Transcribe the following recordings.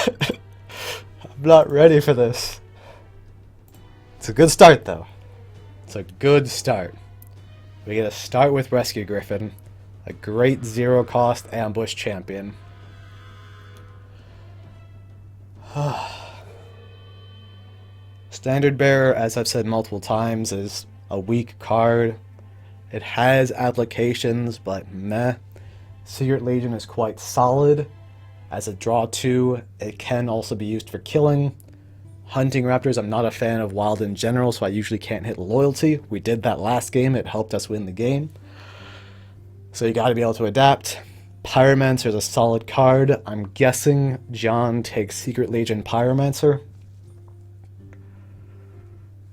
I'm not ready for this. It's a good start, though. It's a good start. We get a start with Rescue Griffin, a great zero-cost ambush champion. Standard Bearer, as I've said multiple times, is a weak card. It has applications, but meh. Secret Legion is quite solid. As a draw 2, it can also be used for killing. Hunting Raptors, I'm not a fan of Wild in general, so I usually can't hit Loyalty. We did that last game, it helped us win the game. So you gotta be able to adapt. Pyromancer is a solid card. I'm guessing John takes Secret Legion Pyromancer.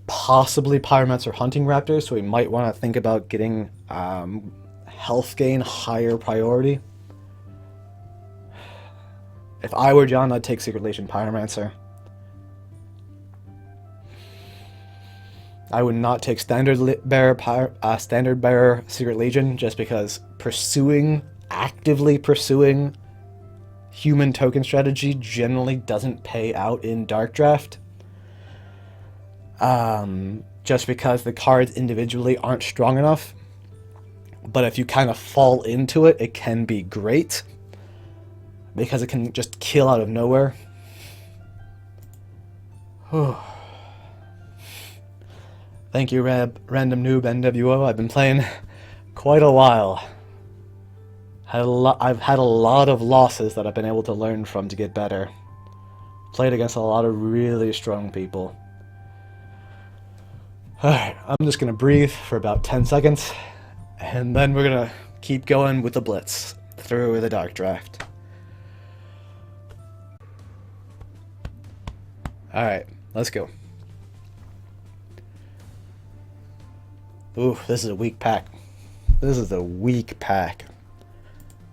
Possibly Pyromancer Hunting Raptor, so we might want to think about getting health gain higher priority. If I were John, I'd take Secret Legion Pyromancer. I would not take Standard Bearer Secret Legion, just because actively pursuing human token strategy generally doesn't pay out in Dark Draft. Just because the cards individually aren't strong enough. But if you kind of fall into it, it can be great. Because it can just kill out of nowhere. Thank you, Random Noob NWO. I've been playing quite a while. I've had a lot of losses that I've been able to learn from to get better. Played against a lot of really strong people. Alright, I'm just going to breathe for about 10 seconds, and then we're going to keep going with the Blitz through the Dark Draft. Alright, let's go. Ooh, this is a weak pack. This is a weak pack.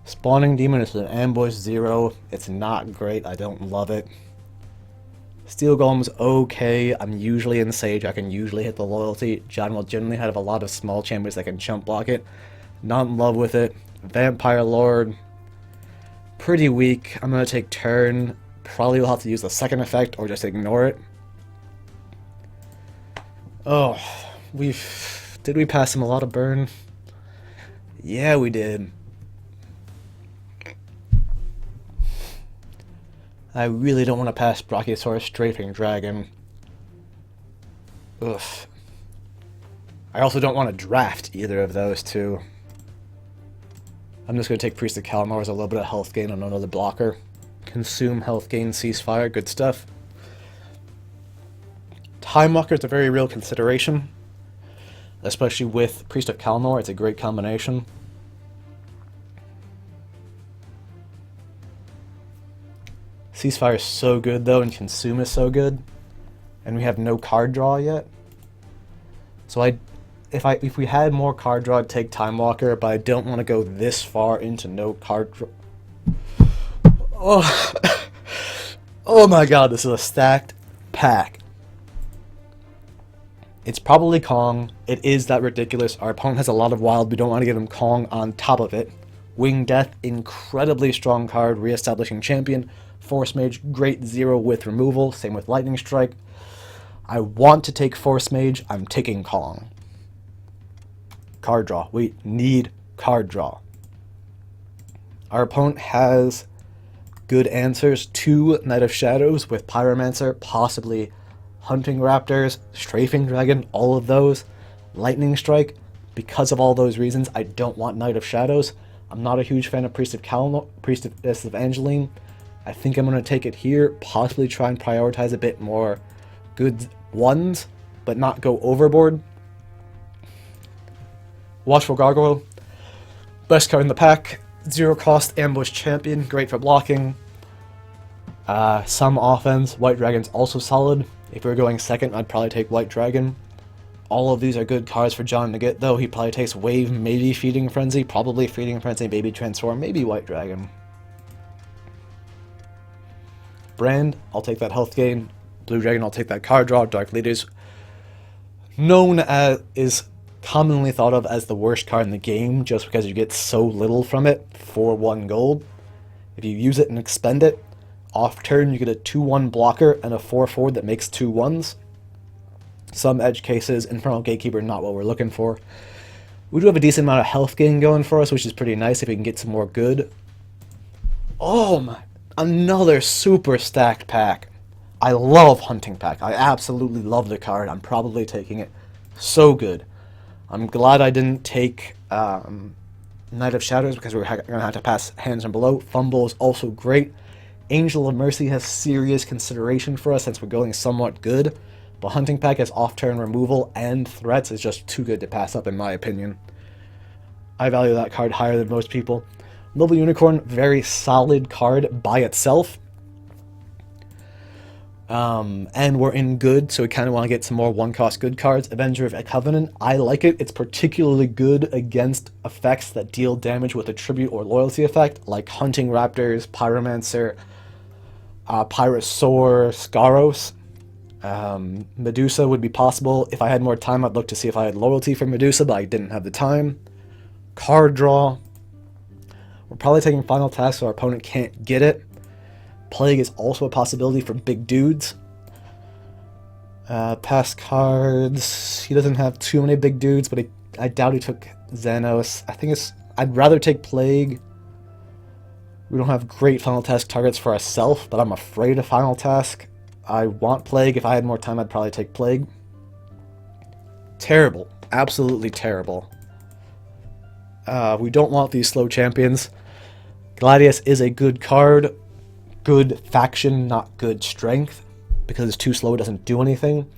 Spawning Demon is an ambush 0. It's not great, I don't love it. Steel Golem's okay. I'm usually in Sage. I can usually hit the Loyalty. John will generally have a lot of small chambers that can chump block it. Not in love with it. Vampire Lord, pretty weak. I'm going to take turn. Probably will have to use the second effect or just ignore it. Oh, did we pass him a lot of burn? Yeah, we did. I really don't want to pass Brachiosaurus Strafing Dragon. Ugh. I also don't want to draft either of those two. I'm just going to take Priest of Kalimdor as a little bit of health gain on another blocker. Consume health gain, ceasefire, good stuff. Time Walker is a very real consideration. Especially with Priest of Kalimdor, it's a great combination. Ceasefire is so good though, and Consume is so good. And we have no card draw yet. So if we had more card draw, I'd take Time Walker, but I don't want to go this far into no card draw. Oh, oh my god, this is a stacked pack. It's probably Kong. It is that ridiculous. Our opponent has a lot of wild. We don't want to give him Kong on top of it. Winged Death, incredibly strong card, reestablishing champion. Force Mage, great 0 with removal. Same with Lightning Strike. I want to take Force Mage. I'm taking Kong. Card draw. We need card draw. Our opponent has good answers to Knight of Shadows with Pyromancer, possibly Hunting Raptors, Strafing Dragon, all of those. Lightning Strike. Because of all those reasons, I don't want Knight of Shadows. I'm not a huge fan of Priest of Kalimdor, Priestess of Angeline. I think I'm going to take it here, possibly try and prioritize a bit more good ones, but not go overboard. Watchful Gargoyle, best card in the pack, 0 cost ambush champion, great for blocking. Some offense, White Dragon's also solid. If we were going second, I'd probably take White Dragon. All of these are good cards for John to get, though. He probably takes Wave, maybe Feeding Frenzy, probably Feeding Frenzy, maybe Transform, maybe White Dragon. Brand, I'll take that health gain. Blue Dragon, I'll take that card draw. Dark Leaders, is commonly thought of as the worst card in the game, just because you get so little from it for 1 gold. If you use it and expend it, Off turn, you get a 2-1 blocker and a 4-4 that makes 2-1s. Some edge cases, Infernal Gatekeeper, not what we're looking for. We do have a decent amount of health gain going for us, which is pretty nice if we can get some more good. Oh my, another super stacked pack. I love Hunting Pack. I absolutely love the card. I'm probably taking it. So good. I'm glad I didn't take Knight of Shadows because we're going to have to pass Hands and Below. Fumble is also great. Angel of Mercy has serious consideration for us since we're going somewhat good. But Hunting Pack as off-turn removal and threats is just too good to pass up in my opinion. I value that card higher than most people. Noble Unicorn, very solid card by itself. And we're in good, so we kind of want to get some more one-cost good cards. Avenger of Covenant, I like it. It's particularly good against effects that deal damage with a tribute or loyalty effect, like Hunting Raptors, Pyromancer, Pyrosaur, Scaros. Medusa would be possible. If I had more time, I'd look to see if I had loyalty for Medusa, but I didn't have the time. Card draw. We're probably taking Final Task so our opponent can't get it. Plague is also a possibility for big dudes. Past cards. He doesn't have too many big dudes, but I doubt he took Xenos. I'd rather take Plague. We don't have great Final Task targets for ourselves, but I'm afraid of Final Task. I want Plague. If I had more time, I'd probably take Plague. Terrible. Absolutely terrible. We don't want these slow champions. Gladius is a good card. Good faction, not good strength. Because it's too slow, it doesn't do anything.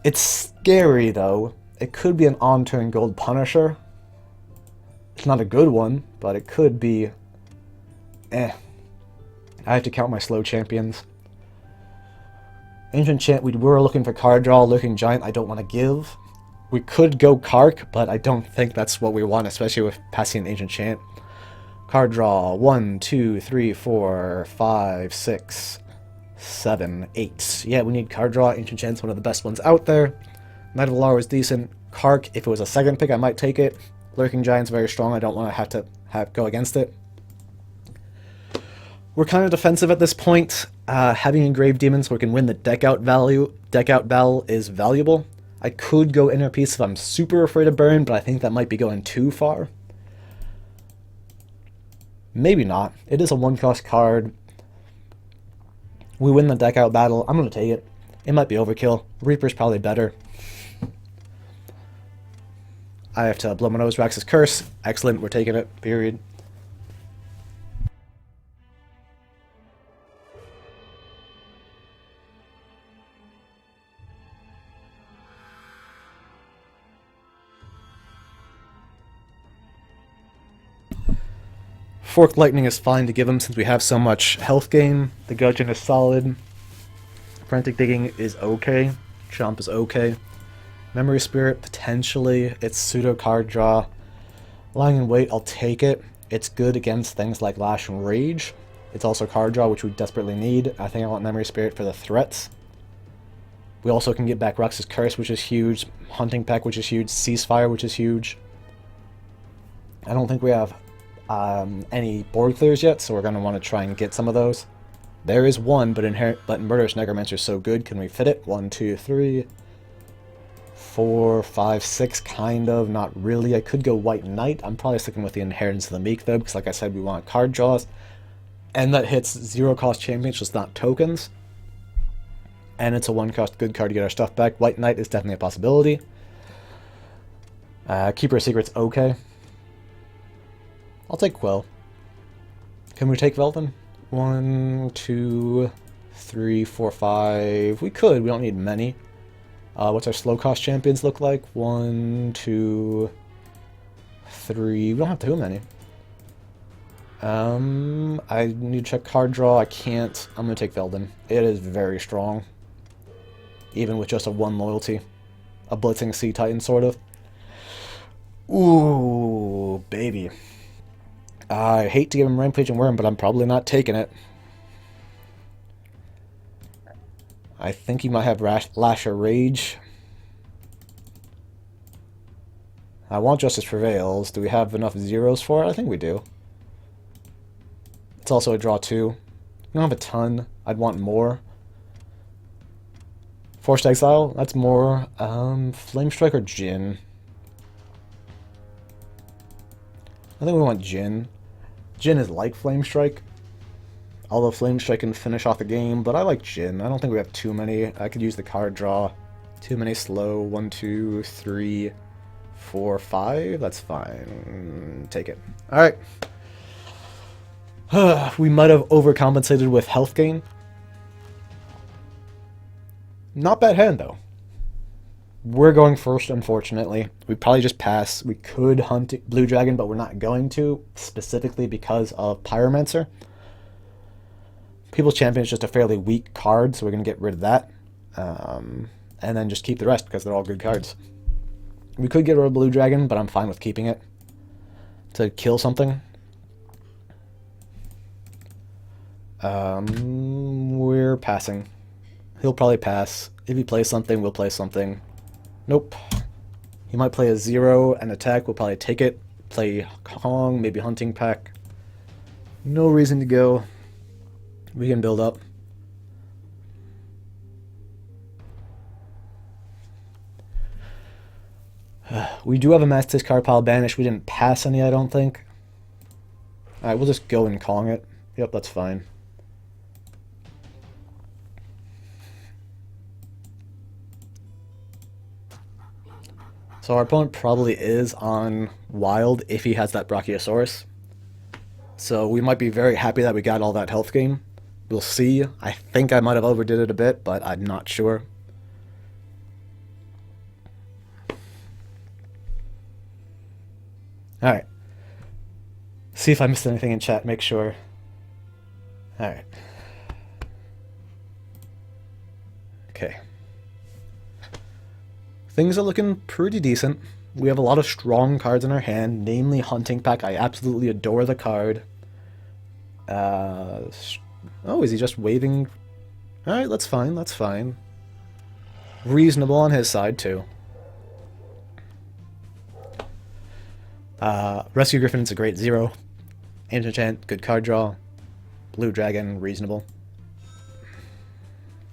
It's scary, though. It could be an on-turn gold Punisher. It's not a good one, but it could be... I have to count my slow champions. Ancient Chant, we were looking for card draw. Lurking Giant, I don't want to give. We could go Kark, but I don't think that's what we want, especially with passing an Ancient Chant. Card draw, 1, 2, 3, 4, 5, 6, 7, 8. Yeah, we need card draw. Ancient Chant's one of the best ones out there. Knight of Alara is decent. Kark, if it was a second pick, I might take it. Lurking Giant's very strong. I don't want to have to go against it. We're kind of defensive at this point. Having Engraved Demons so we can win the deck out battle is valuable. I could go Inner Peace if I'm super afraid of burn, but I think that might be going too far. Maybe not. It is a one-cost card. We win the deck out battle. I'm going to take it. It might be overkill. Reaper's probably better. I have to blow my nose. Rax's Curse. Excellent. We're taking it. Period. Forked Lightning is fine to give him since we have so much health gain. The Gudgeon is solid. Frantic Digging is okay. Chomp is okay. Memory Spirit, potentially. It's pseudo card draw. Lying in Wait, I'll take it. It's good against things like Lash and Rage. It's also card draw, which we desperately need. I think I want Memory Spirit for the threats. We also can get back Rux's Curse, which is huge. Hunting Pack, which is huge. Ceasefire, which is huge. I don't think we have any board clears yet, so we're going to want to try and get some of those. There is one, but Murderous Necromancer is so good. Can we fit it? 1, 2, 3, 4, 5, 6, kind of. Not really. I could go White Knight. I'm probably sticking with the Inheritance of the Meek, though, because like I said, we want card draws. And that hits 0-cost champions, just not tokens. And it's a 1-cost good card to get our stuff back. White Knight is definitely a possibility. Keeper of Secrets, okay. I'll take Quell. Can we take Velden? 1, 2, 3, 4, 5. We could. We don't need many. What's our slow-cost champions look like? 1, 2, 3. We don't have too many. I need to check card draw. I can't. I'm going to take Velden. It is very strong. Even with just a 1 loyalty. A blitzing Sea Titan, sort of. Ooh, baby. I hate to give him Rampage and Worm, but I'm probably not taking it. I think he might have Lash or Rage. I want Justice Prevails. Do we have enough zeros for it? I think we do. It's also a draw 2. don't have a ton. I'd want more. Forced Exile, that's more. Flame Strike or Jin? I think we want Jin. Jin is like Flame Strike. Although Flame Strike can finish off the game, but I like Jin. I don't think we have too many. I could use the card draw. Too many slow. 1, 2, 3, 4, 5. That's fine. Take it. Alright. We might have overcompensated with health gain. Not bad hand, though. We're going first, unfortunately. We probably just pass. We could hunt Blue Dragon, but we're not going to, specifically because of Pyromancer. People's Champion is just a fairly weak card, so we're going to get rid of that. And then just keep the rest, because they're all good cards. We could get rid of Blue Dragon, but I'm fine with keeping it to kill something. We're passing. He'll probably pass. If he plays something, we'll play something. Nope. He might play a 0 and attack. We'll probably take it. Play Kong, maybe Hunting Pack. No reason to go. We can build up. We do have a Mass Discard Pile Banish. We didn't pass any, I don't think. Alright, we'll just go and Kong it. Yep, that's fine. So our opponent probably is on Wild if he has that Brachiosaurus. So we might be very happy that we got all that health gain. We'll see. I think I might have overdid it a bit, but I'm not sure. Alright. See if I missed anything in chat, make sure. Alright. Okay. Things are looking pretty decent. We have a lot of strong cards in our hand, namely Hunting Pack. I absolutely adore the card. Oh, is he just waving? Alright, that's fine, that's fine. Reasonable on his side, too. Rescue Griffin's a great 0. Ancient Chant, good card draw. Blue Dragon, reasonable.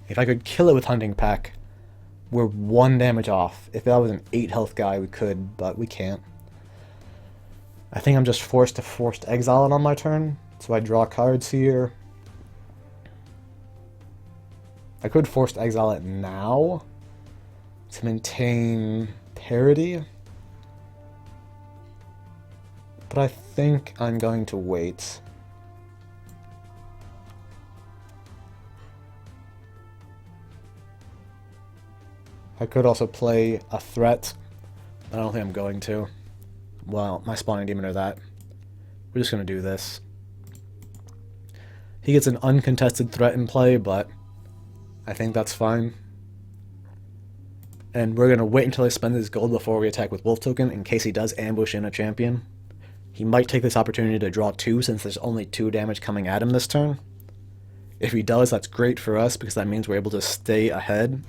If I could kill it with Hunting Pack, we're 1 damage off. If that was an 8 health guy, we could, but we can't. I think I'm just forced to exile it on my turn, so I draw cards here. I could force exile it now to maintain parity. But I think I'm going to wait. I could also play a threat. I don't think I'm going to. Well, my Spawning Demon or that. We're just going to do this. He gets an uncontested threat in play, but I think that's fine. And we're going to wait until he spends his gold before we attack with Wolf Token in case he does ambush in a champion. He might take this opportunity to draw 2 since there's only 2 damage coming at him this turn. If he does, that's great for us because that means we're able to stay ahead.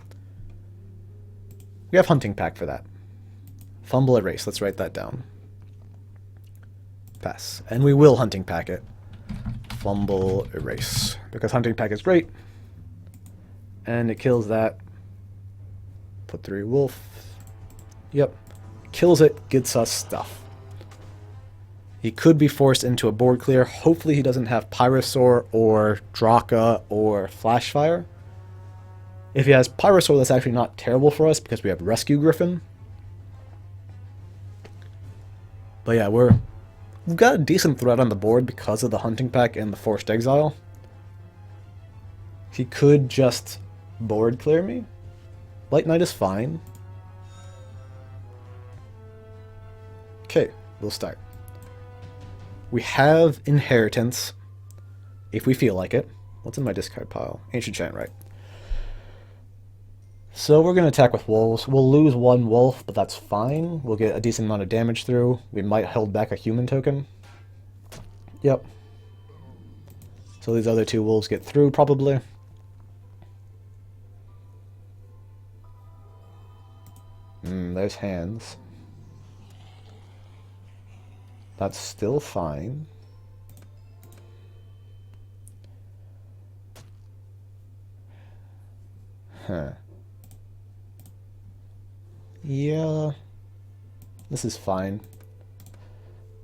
We have Hunting Pack for that. Fumble Erase, let's write that down. Pass. And we will Hunting Pack it. Fumble Erase. Because Hunting Pack is great. And it kills that. Put 3 Wolf. Yep. Kills it, gets us stuff. He could be forced into a board clear. Hopefully he doesn't have Pyrosaur or Draka or Flashfire. If he has Pyrosaur, that's actually not terrible for us because we have Rescue Griffin. But yeah, we've got a decent threat on the board because of the Hunting Pack and the Forced Exile. He could just board clear me. Light Knight is fine. Okay, we'll start. We have Inheritance, if we feel like it. What's in my discard pile? Ancient Chant, right. So we're going to attack with wolves. We'll lose 1 wolf, but that's fine. We'll get a decent amount of damage through. We might hold back a human token. Yep. So these other 2 wolves get through, probably. There's hands. That's still fine. Huh. Yeah, this is fine.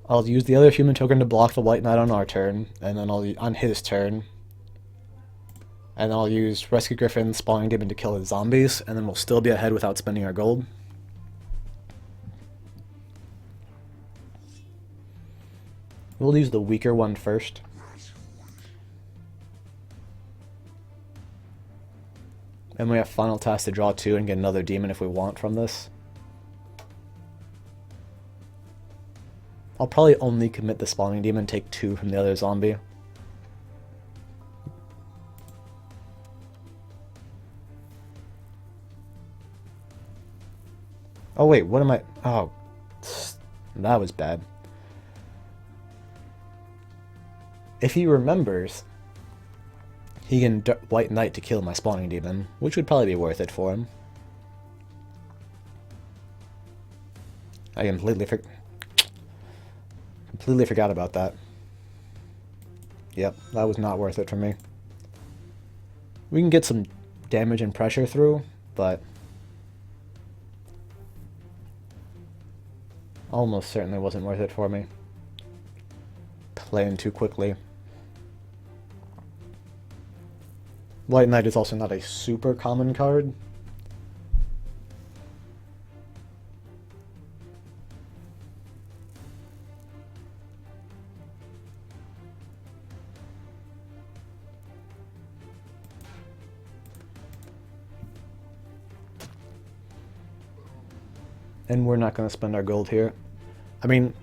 I'll use the other human token to block the White Knight on our turn, and then on his turn. And I'll use Rescue Griffin, Spawning Demon to kill his zombies, and then we'll still be ahead without spending our gold. We'll use the weaker one first. And we have Final Task to draw 2 and get another demon if we want from this. I'll probably only commit the Spawning Demon, take 2 from the other zombie. Oh wait, what am I... Oh, that was bad. If he remembers, he can White Knight to kill my Spawning Demon, which would probably be worth it for him. I completely forgot about that. Yep, that was not worth it for me. We can get some damage and pressure through, but almost certainly wasn't worth it for me. Playing too quickly. White Knight is also not a super common card. And we're not going to spend our gold here. I mean,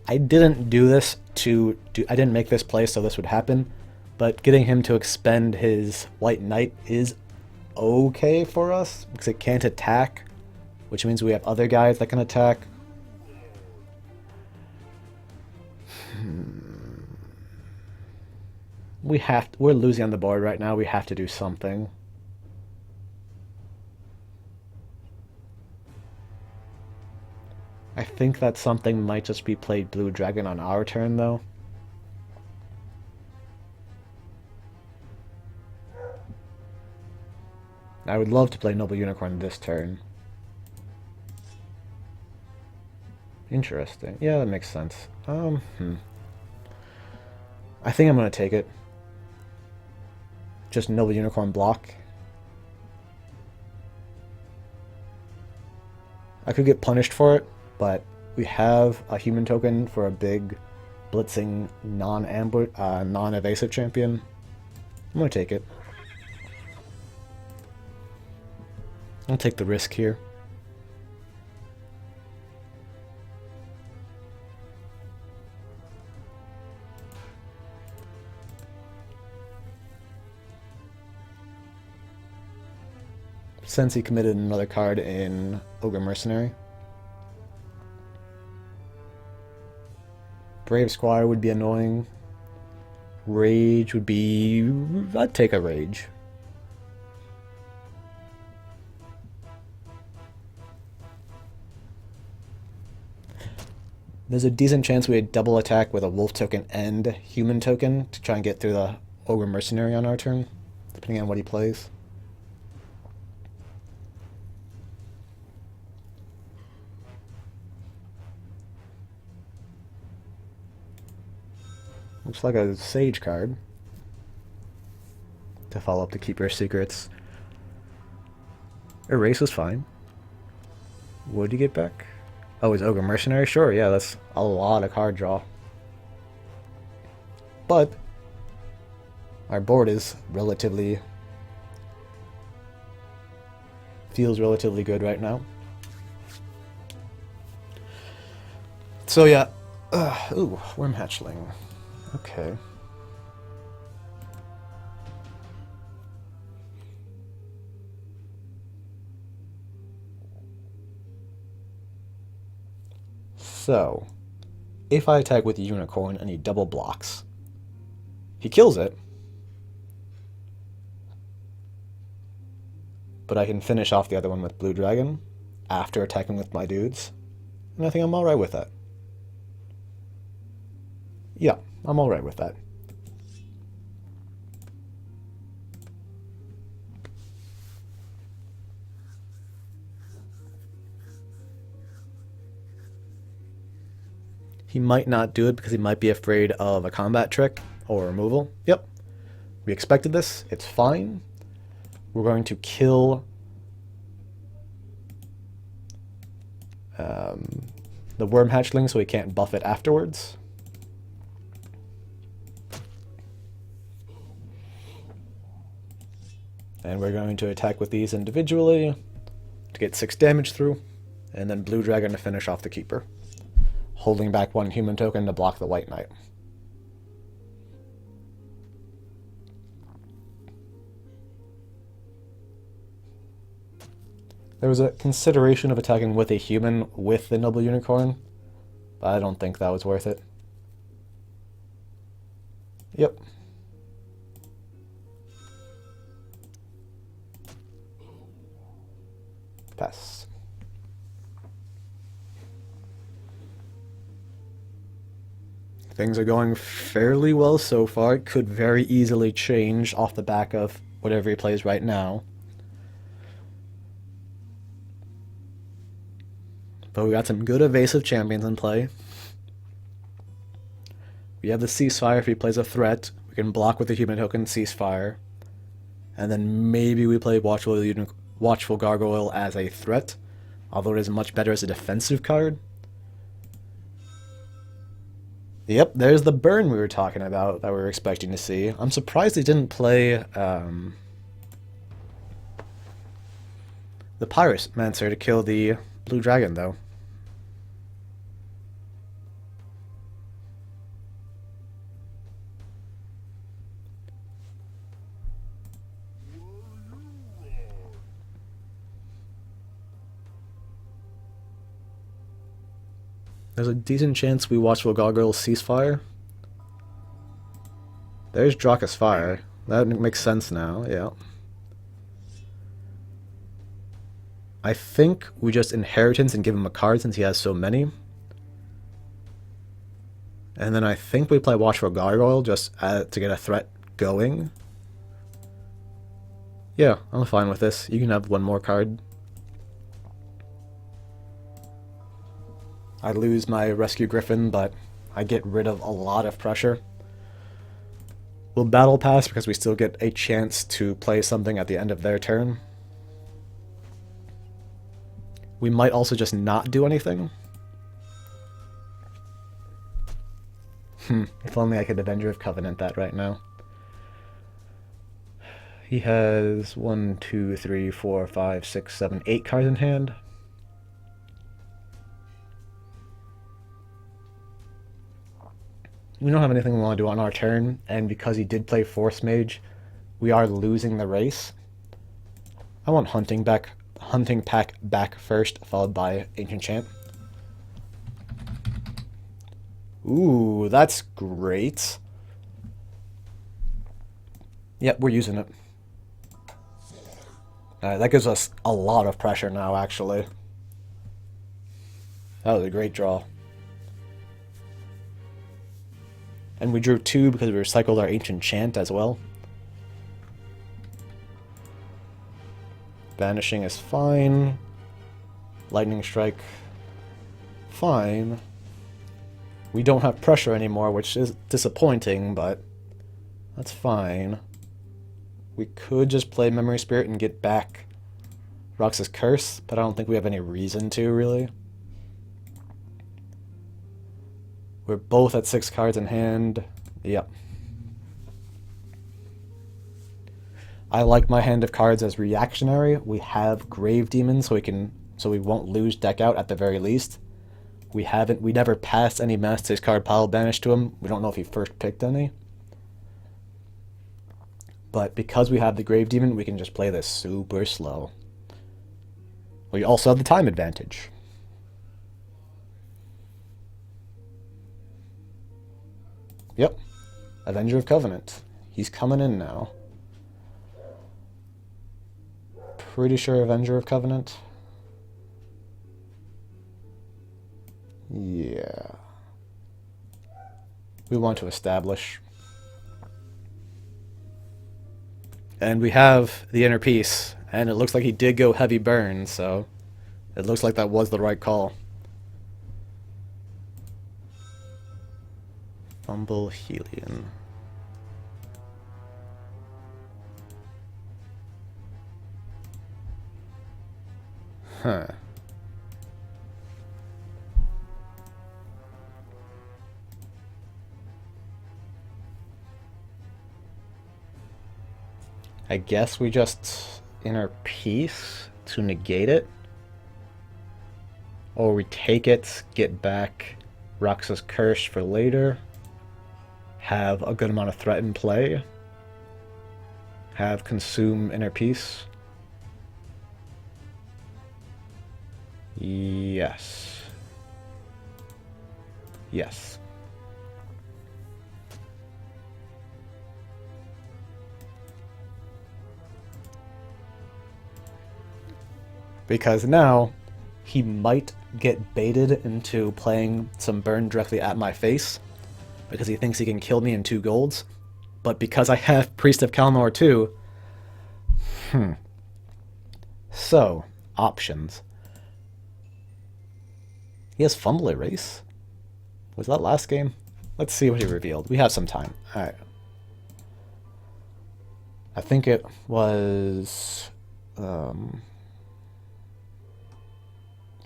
I didn't do this I didn't make this play so this would happen, but getting him to expend his White Knight is okay for us, because it can't attack, which means we have other guys that can attack. We're losing on the board right now, we have to do something. I think that something might just be played Blue Dragon on our turn, though. I would love to play Noble Unicorn this turn. Interesting. Yeah, that makes sense. I think I'm gonna take it. Just Noble Unicorn block. I could get punished for it, but we have a human token for a big blitzing non-evasive champion. I'm gonna take it. I'll take the risk here. Since he committed another card in Ogre Mercenary. Brave Squire would be annoying. Rage would be... I'd take a Rage. There's a decent chance we would double attack with a Wolf token and Human token to try and get through the Ogre Mercenary on our turn, depending on what he plays. Looks like a Sage card to follow up the Keeper's Secrets. Erase is fine. What do you get back? Oh, is Ogre Mercenary? Sure, yeah, that's a lot of card draw. But our board is feels relatively good right now. So yeah, ooh, Worm Hatchling. Okay. So, if I attack with Unicorn and he double blocks, he kills it, but I can finish off the other one with Blue Dragon after attacking with my dudes, and I think I'm alright with that. Yeah, I'm alright with that. He might not do it because he might be afraid of a combat trick or removal. Yep. We expected this. It's fine. We're going to kill the worm hatchling so he can't buff it afterwards. And we're going to attack with these individually to get 6 damage through, and then Blue Dragon to finish off the Keeper, holding back 1 human token to block the White Knight. There was a consideration of attacking with a human with the Noble Unicorn, but I don't think that was worth it. Yep. Pass. Things are going fairly well so far. It could very easily change off the back of whatever he plays right now. But we got some good evasive champions in play. We have the Ceasefire if he plays a threat. We can block with the human token Ceasefire. And then maybe we play Watchful Gargoyle as a threat, although it is much better as a defensive card. Yep, there's the burn we were talking about that we were expecting to see. I'm surprised he didn't play the Pyromancer to kill the Blue Dragon, though. There's a decent chance we Watchful Gargoyle Ceasefire. There's Dracus Fire. That makes sense now, yeah. I think we just Inheritance and give him a card since he has so many. And then I think we play Watchful Gargoyle just to get a threat going. Yeah, I'm fine with this. You can have 1 more card. I lose my Rescue Griffin, but I get rid of a lot of pressure. We'll Battle Pass because we still get a chance to play something at the end of their turn. We might also just not do anything. If only I could Avenger of Covenant that right now. He has 1, 2, 3, 4, 5, 6, 7, 8 cards in hand. We don't have anything we want to do on our turn, and because he did play Force Mage, we are losing the race. I want Hunting Pack back first, followed by Ancient Chant. Ooh, that's great. Yep, we're using it. That gives us a lot of pressure now, actually. That was a great draw. And we drew 2 because we recycled our Ancient Chant as well. Vanishing is fine. Lightning Strike, fine. We don't have pressure anymore, which is disappointing, but that's fine. We could just play Memory Spirit and get back Roxas Curse, but I don't think we have any reason to, really. We're both at 6 cards in hand. Yep. I like my hand of cards as reactionary. We have Grave Demon, so we won't lose deck out at the very least. We never passed any Master's card pile banished to him. We don't know if he first picked any. But because we have the Grave Demon, we can just play this super slow. We also have the time advantage. Yep. Avenger of Covenant. He's coming in now. Pretty sure Avenger of Covenant. Yeah. We want to establish. And we have the Inner Peace, and it looks like he did go heavy burn, so it looks like that was the right call. Fumble Helion. Huh. I guess we just Inner Peace to negate it. Or we take it, get back Roxas Curse for later, have a good amount of threat in play, have Consume Inner Peace. Yes. Yes. Because now he might get baited into playing some burn directly at my face because he thinks he can kill me in 2 golds. But because I have Priest of Kalnor too, So, options. He has Fumble Erase? Was that last game? Let's see what he revealed. We have some time. Alright. I think it was...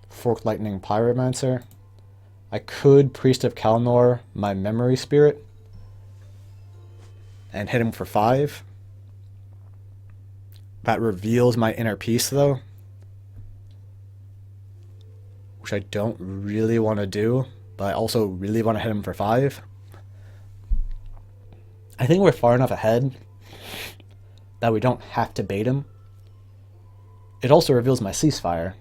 Forked Lightning Pyromancer. I could Priest of Kalnor my Memory Spirit and hit him for 5. That reveals my Inner Peace, though, which I don't really want to do, but I also really want to hit him for 5. I think we're far enough ahead that we don't have to bait him. It also reveals my Ceasefire.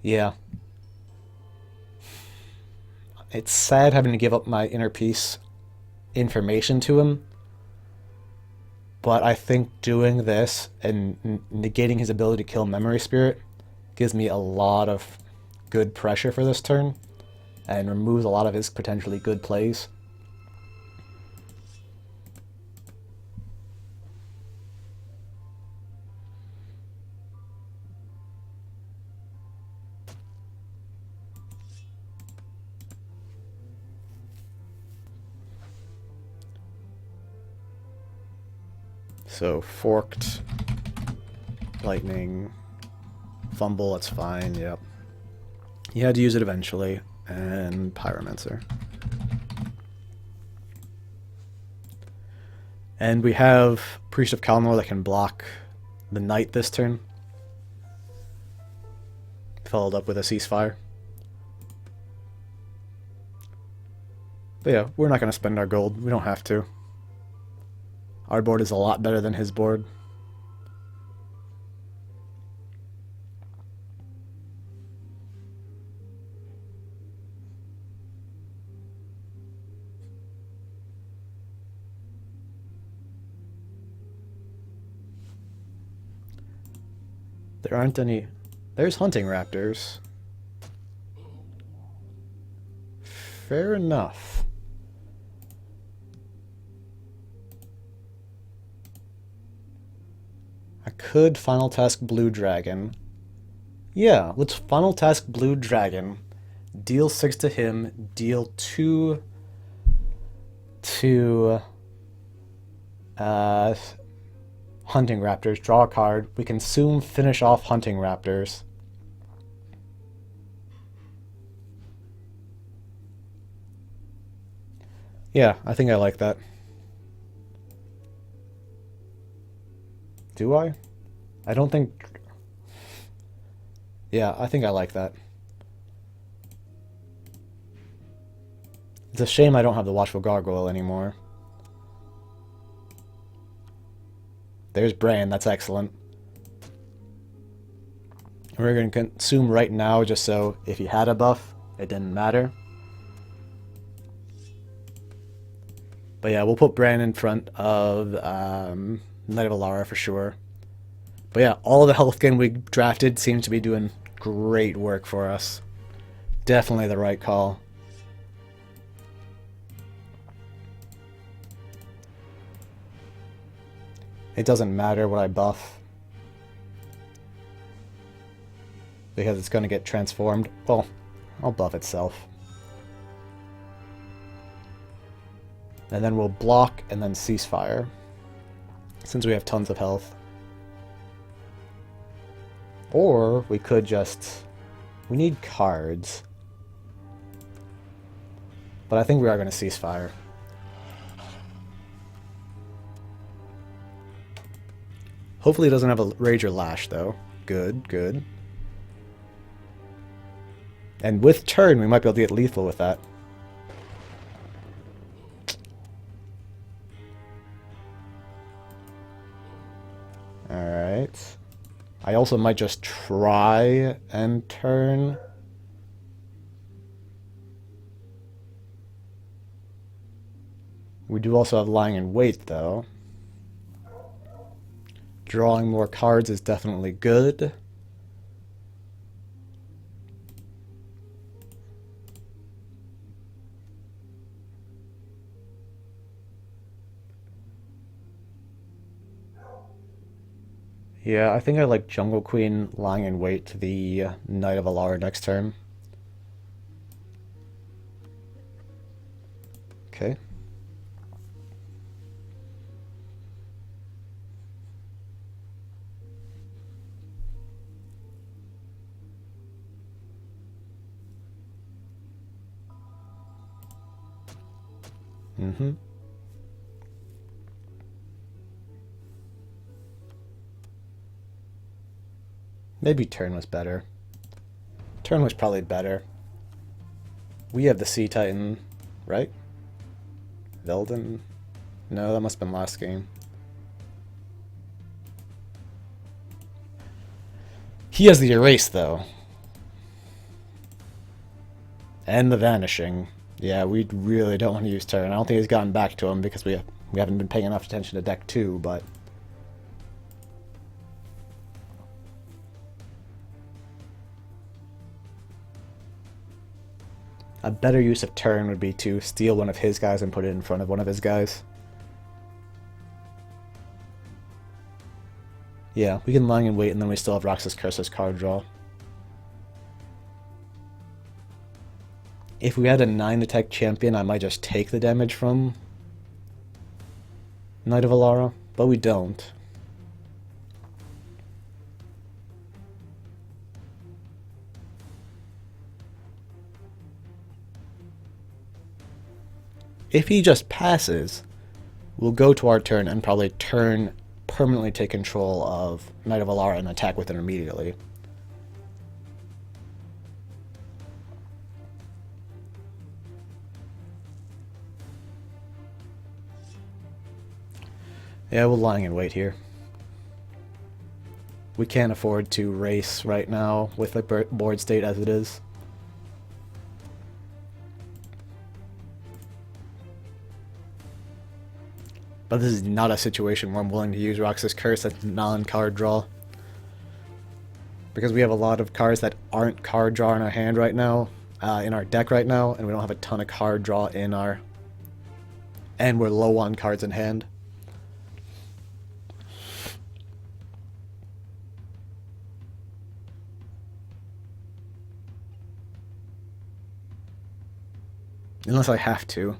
Yeah. It's sad having to give up my Inner Peace information to him, but I think doing this and negating his ability to kill Memory Spirit gives me a lot of good pressure for this turn and removes a lot of his potentially good plays. So, Forked Lightning, Fumble, that's fine, yep. He had to use it eventually, and Pyromancer. And we have Priest of Kalnor that can block the Knight this turn. Followed up with a Ceasefire. But yeah, we're not going to spend our gold. We don't have to. Our board is a lot better than his board. There aren't any... There's Hunting Raptors. Fair enough. I could Final Task Blue Dragon. Yeah, let's Final Task Blue Dragon. Deal 6 to him. Deal 2 to Hunting Raptors. Draw a card. We can soon finish off Hunting Raptors. Yeah, I think I like that. Do I? I don't think... Yeah, I think I like that. It's a shame I don't have the Watchful Gargoyle anymore. There's Bran, that's excellent. We're going to consume right now just so if he had a buff, it didn't matter. But yeah, we'll put Bran in front of Knight of Alara for sure. But yeah, all of the health gain we drafted seems to be doing great work for us. Definitely the right call. It doesn't matter what I buff. because it's going to get transformed. Well, I'll buff itself. And then we'll block and then ceasefire, since we have tons of health. Or we could just... We need cards. But I think we are going to ceasefire. Hopefully it doesn't have a Rage or Lash, though. Good, good. And with turn, we might be able to get lethal with that. Alright. I also might just try and turn. We do also have lying in wait, though. Drawing more cards is definitely good. Yeah, I think I like Jungle Queen lying in wait to the Knight of Alara next turn. Okay. Mm-hmm. Maybe turn was better. Turn was probably better. We have the Sea Titan, right? Velden? No, that must have been last game. He has the Erase, though. And the Vanishing. Yeah, we really don't want to use turn. I don't think he's gotten back to him because we haven't been paying enough attention to deck 2, but... A better use of turn would be to steal one of his guys and put it in front of one of his guys. Yeah, we can lying in wait and then we still have Roxas Curse's card draw. If we had a 9 attack champion, I might just take the damage from Knight of Alara, but we don't. If he just passes, we'll go to our turn and probably permanently take control of Knight of Alara and attack with it immediately. Yeah, we're lying in wait here. We can't afford to race right now with the board state as it is. But this is not a situation where I'm willing to use Roxas Curse as non-card draw. Because we have a lot of cards that aren't card draw in our hand right now, in our deck right now, and we don't have a ton of card draw in our... And we're low on cards in hand. Unless I have to.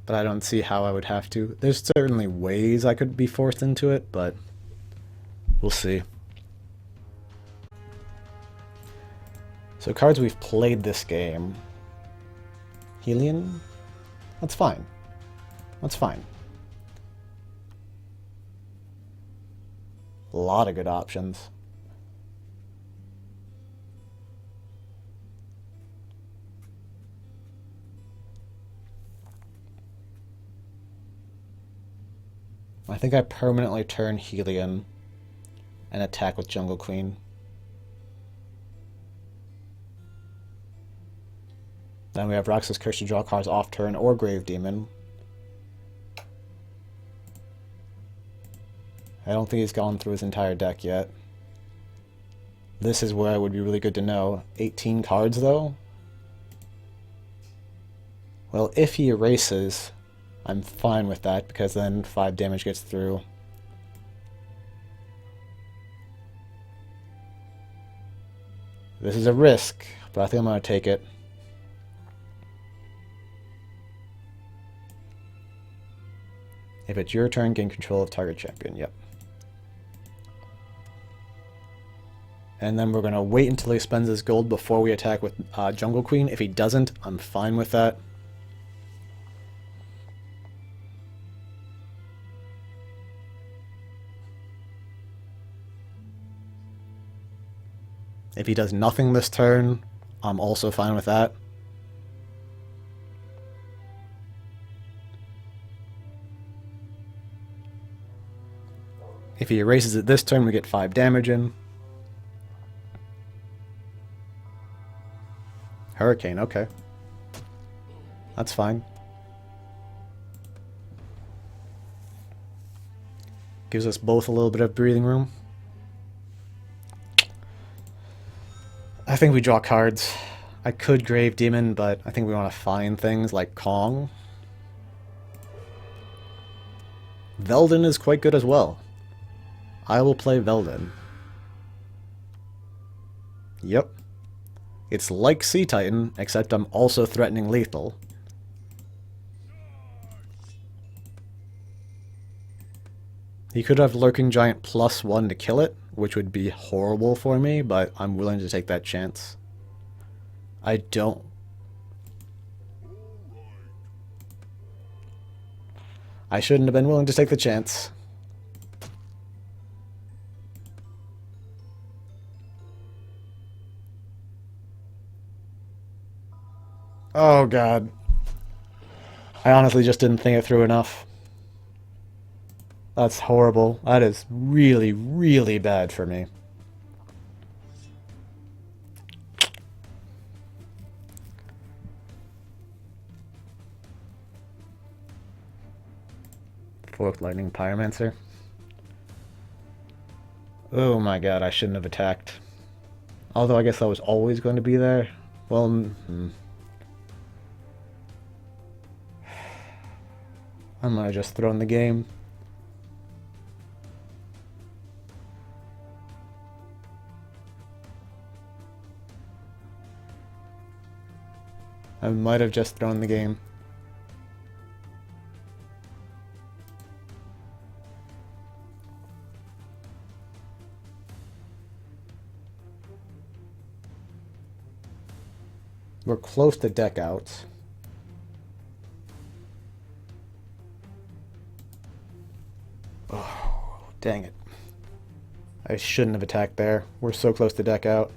But I don't see how I would have to. There's certainly ways I could be forced into it, but we'll see. So cards we've played this game. Helion? That's fine. That's fine. A lot of good options. I think I permanently turn Helion and attack with Jungle Queen. Then we have Roxas Curse to draw cards off turn or Grave Demon. I don't think he's gone through his entire deck yet. This is where it would be really good to know. 18 cards though? Well, if he erases, I'm fine with that, because then 5 damage gets through. This is a risk, but I think I'm going to take it. If it's your turn, gain control of target champion. Yep. And then we're going to wait until he spends his gold before we attack with Jungle Queen. If he doesn't, I'm fine with that. If he does nothing this turn, I'm also fine with that. If he erases it this turn, we get 5 damage in. Hurricane, okay. That's fine. Gives us both a little bit of breathing room. I think we draw cards. I could Grave Demon, but I think we want to find things like Kong. Veldin is quite good as well. I will play Veldin. Yep. It's like Sea Titan, except I'm also threatening lethal. He could have Lurking Giant +1 to kill it, which would be horrible for me, but I'm willing to take that chance. I don't... I shouldn't have been willing to take the chance. Oh god. I honestly just didn't think it through enough. That's horrible. That is really, really bad for me. Forked Lightning Pyromancer. Oh my god, I shouldn't have attacked. Although I guess that was always going to be there. Well, I might have just thrown the game. I might have just thrown the game. We're close to deck outs. Oh, dang it. I shouldn't have attacked there. We're so close to deck out.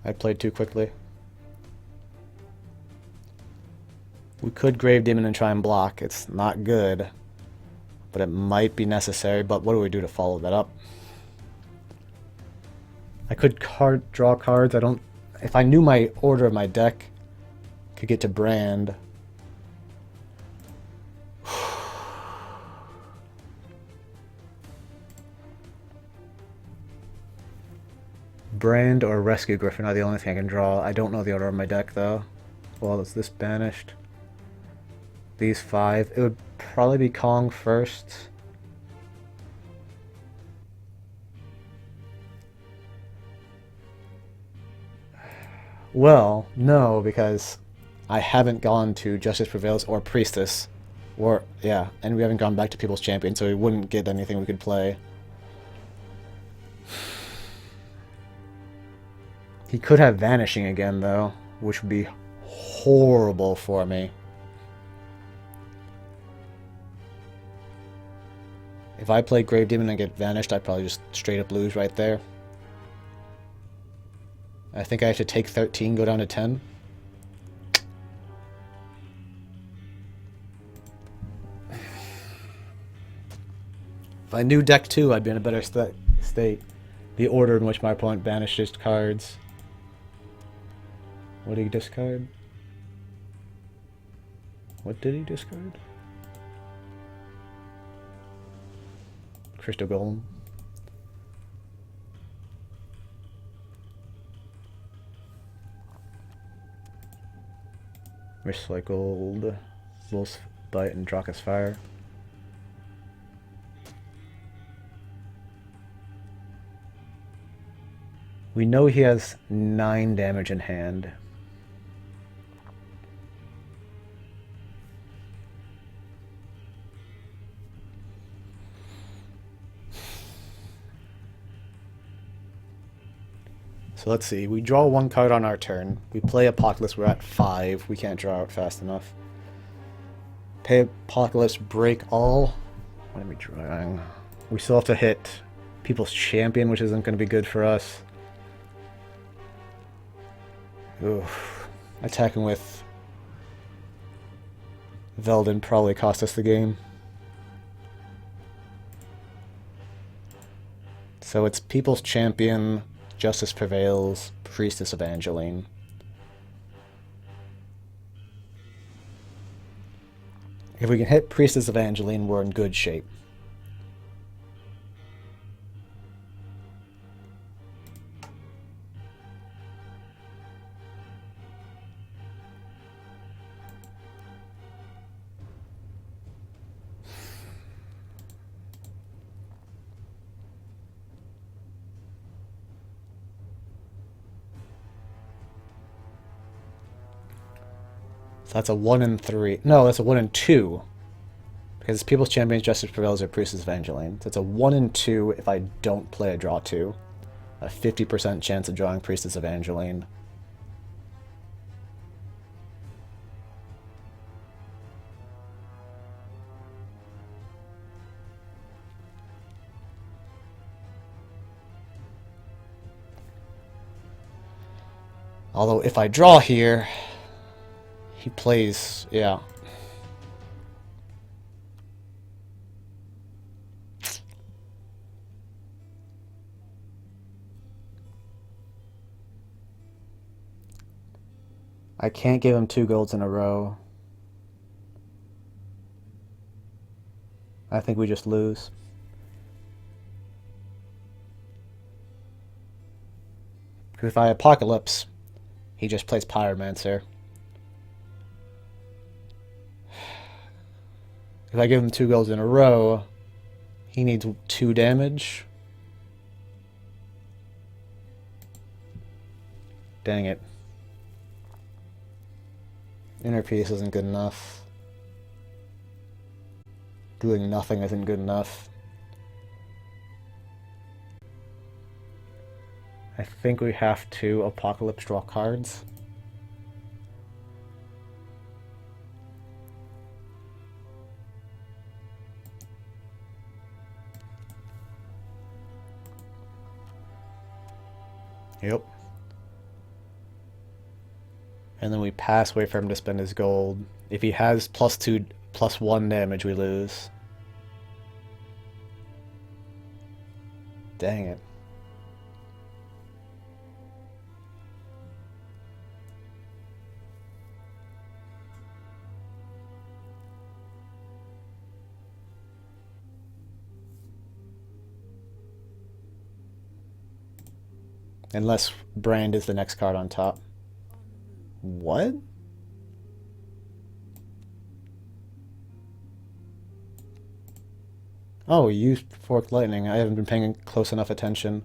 I played too quickly. We could Grave Demon and try and block. It's not good, but it might be necessary. But what do we do to follow that up? I could draw cards. I don't... If I knew my order of my deck, could get to Brand. Brand or Rescue Griffin are the only thing I can draw. I don't know the order of my deck, though. Well, is this banished? These 5. It would probably be Kong first. Well, no, because I haven't gone to Justice Prevails or Priestess. Or, yeah, and we haven't gone back to People's Champion, so we wouldn't get anything we could play. He could have Vanishing again, though, which would be horrible for me. If I play Grave Demon and get Vanished, I'd probably just straight up lose right there. I think I have to take 13, go down to 10. If I knew deck 2, I'd be in a better state. The order in which my opponent banishes cards. What did he discard? What did he discard? Crystal Golem. Recycled Wolf's Bite and Draka's Fire. We know he has 9 damage in hand. So let's see. We draw 1 card on our turn. We play Apocalypse. We're at 5. We can't draw it fast enough. Pay Apocalypse, break all. What are we drawing? We still have to hit People's Champion, which isn't going to be good for us. Oof. Attacking with Veldin probably cost us the game. So it's People's Champion, Justice Prevails, Priestess Evangeline. If we can hit Priestess Evangeline, we're in good shape. So that's a 1 and 3. No, that's a 1 and 2. Because People's Champions, Justice Prevails, or Priestess Evangeline. So it's a 1 and 2 if I don't play a draw 2. A 50% chance of drawing Priestess Evangeline. Although if I draw here, he plays, yeah. I can't give him 2 golds in a row. I think we just lose. Because if I Apocalypse, he just plays Pyromancer. If I give him 2 golds in a row, he needs 2 damage. Dang it. Inner Peace isn't good enough. Doing nothing isn't good enough. I think we have to Apocalypse draw cards. Yep. And then we pass, wait for him to spend his gold. If he has +2, +1 damage, we lose. Dang it. Unless Brand is the next card on top. What? Oh, you used Forked Lightning. I haven't been paying close enough attention.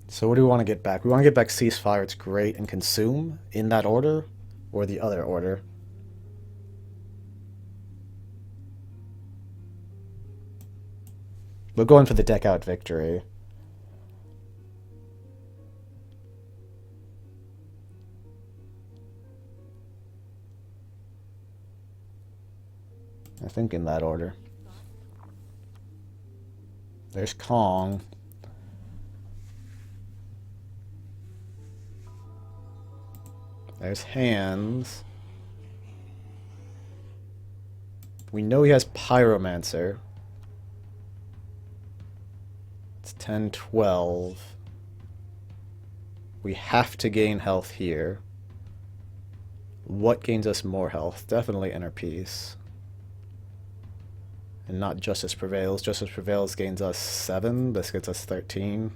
So what do we want to get back? We want to get back Ceasefire, it's great, and Consume in that order, or the other order. We're going for the deck out victory. I think in that order. There's Kong. There's Hands. We know he has Pyromancer. It's 10, 12. We have to gain health here. What gains us more health? Definitely Inner Peace. And not Justice Prevails. Justice Prevails gains us 7. This gets us 13.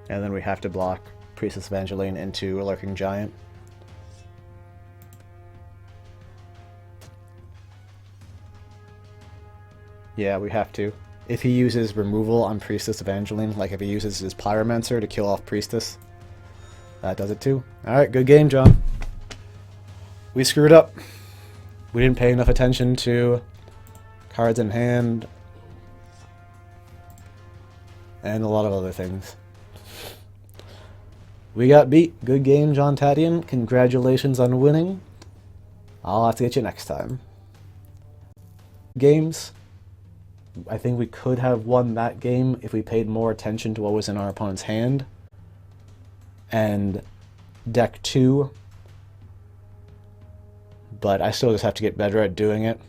And then we have to block Priestess Evangeline into a Lurking Giant. Yeah, we have to. If he uses removal on Priestess Evangeline, like if he uses his Pyromancer to kill off Priestess, that does it too. Alright, good game, John. We screwed up. We didn't pay enough attention to cards in hand and a lot of other things. We got beat. Good game, John Tadian. Congratulations on winning. I'll have to get you next time. Games. I think we could have won that game if we paid more attention to what was in our opponent's hand. And deck 2. But I still just have to get better at doing it.